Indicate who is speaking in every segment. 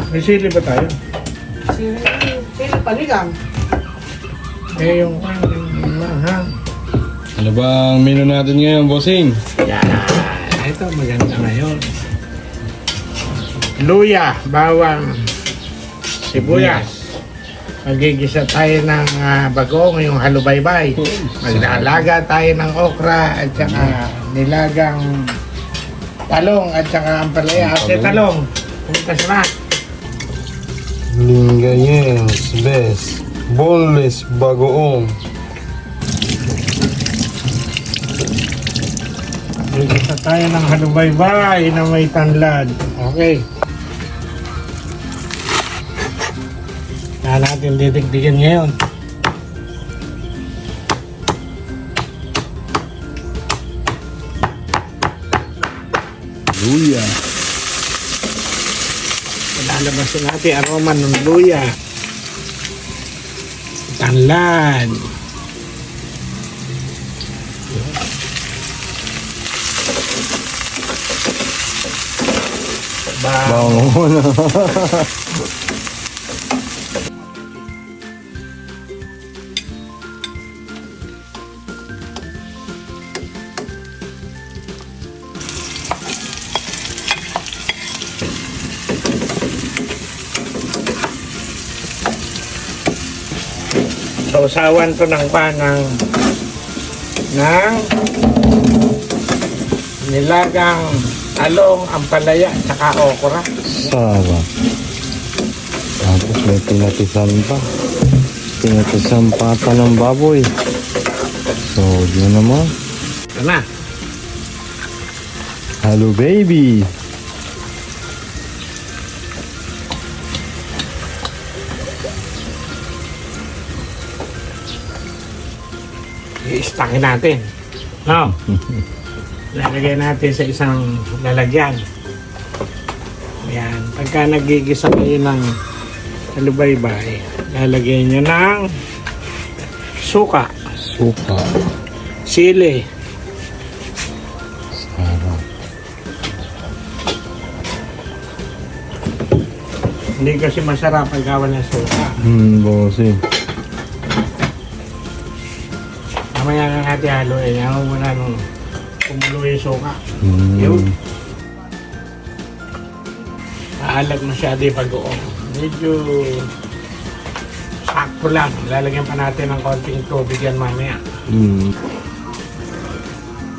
Speaker 1: May sili ba tayo?
Speaker 2: Sili panigang.
Speaker 1: Eh, yung ha?
Speaker 3: Ano ba ang menu natin ngayon, bossing?
Speaker 1: Yan. Ito, maganda ngayon. Luya, bawang, sibuyas. Magigisa tayo ng bagong, yung halubaybay. Maglalaga tayo ng okra at saka nilagang talong at saka ampalaya. Ate talong, pumuntas na.
Speaker 3: Lingayen's best. Boneless bagoong.
Speaker 1: Magigisa tayo ng halubaybay na may tanlad. Okay. Kaya natin didigdigin ngayon.
Speaker 3: Luya.
Speaker 1: Lalabasin natin aroma ng luya. Tanlad.
Speaker 3: Bango na.
Speaker 1: Sausawan to ng panang ng nilagang talong, ampalaya, saka okra.
Speaker 3: Sarap. Tapos may pinatisan pa. Pinatisan pata ng baboy. So, yun naman.
Speaker 1: Ito na.
Speaker 3: Hello, baby.
Speaker 1: I-stockin natin. No? Lalagay natin sa isang lalagyan. Ayan. Pagka nagigisa kayo ng halubaybay, lalagay nyo ng suka,
Speaker 3: Suka.
Speaker 1: sili,
Speaker 3: Sarap.
Speaker 1: hindi kasi masarap pagka walang suka.
Speaker 3: Bossing.
Speaker 1: Mamaya na natin haluin. Ayaw muna nung kumulo yung suka.
Speaker 3: Mm.
Speaker 1: Yun. Maalag masyado yung pag-uong. Medyo sakto lang. Lalagyan pa natin ng konting tubig yan mamaya.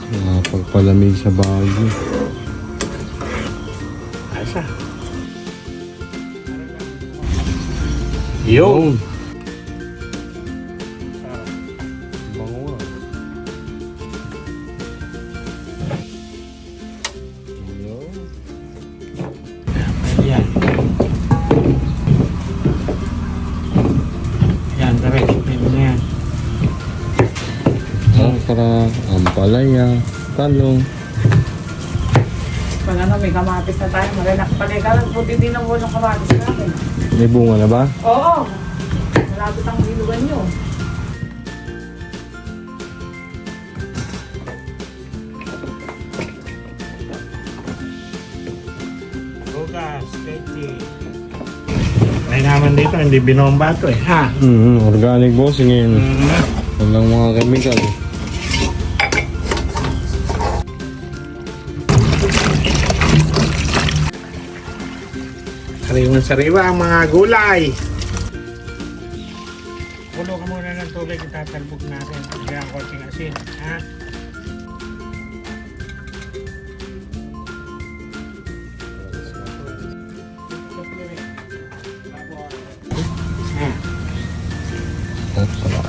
Speaker 3: Nakapagpalamig sa bagyo.
Speaker 1: Asa? Yun.
Speaker 3: Bango nga.
Speaker 1: Yan. Yan, direct. Yan.
Speaker 3: Okra, ampalaya, talong.
Speaker 2: Pag ano, may kamatis na tayo. Maganak panay buti din ang unang kamatis natin.
Speaker 3: May bunga na ba?
Speaker 2: Oo. Malapit ang bilugan nyo.
Speaker 1: Bukas, keki. May naman dito, hindi binomba ito eh. Ha?
Speaker 3: Organic bossing yun. Walang mga chemical.
Speaker 1: Sariwan-sariwa ang mga gulay. Kulo ka muna ng tubig, itatalbog natin. Kaya ang konting asin. Ha?
Speaker 3: Okra.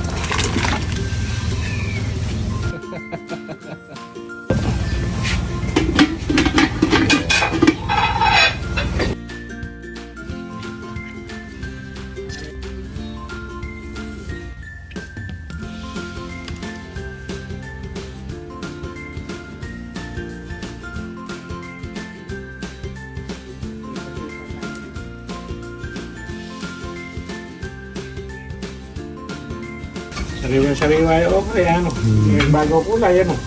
Speaker 1: Sariwa-sariwa yung okra, ano? Yung bago kulay, ano?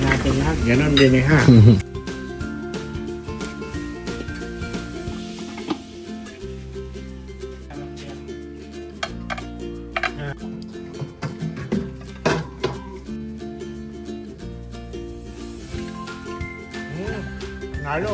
Speaker 1: natin lahat. Ganon din eh ha. Nalo.